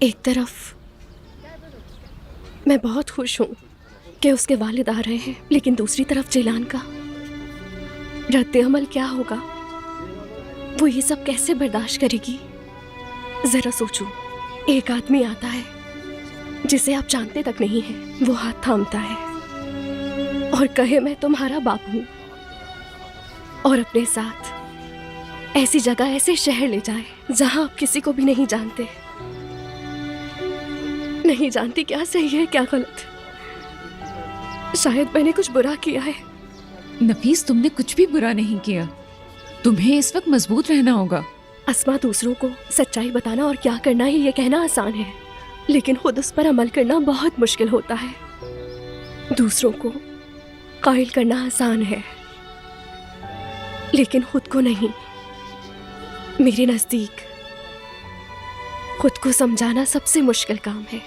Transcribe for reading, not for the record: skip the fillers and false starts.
एक तरफ मैं बहुत खुश हूँ कि उसके वालिद आ रहे हैं, लेकिन दूसरी तरफ जिलान का रद्द-ए-अमल क्या होगा? वो ये सब कैसे बर्दाश्त करेगी? जरा सोचो, एक आदमी आता है जिसे आप जानते तक नहीं हैं, वो हाथ थामता है और कहे मैं तुम्हारा बाप हूँ, और अपने साथ ऐसी जगह, ऐसे शहर ले जाए जहां आप किसी को भी नहीं जानते, नहीं जानती क्या सही है क्या गलत। शायद मैंने कुछ बुरा किया है। नफीस, तुमने कुछ भी बुरा नहीं किया। तुम्हें इस वक्त मजबूत रहना होगा। अस्मा, दूसरों को सच्चाई बताना और क्या करना है ये कहना आसान है, लेकिन खुद उस पर अमल करना बहुत मुश्किल होता है। दूसरों को कायल करना आसान है, लेकिन खुद को नहीं। मेरे नजदीक खुद को समझाना सबसे मुश्किल काम है।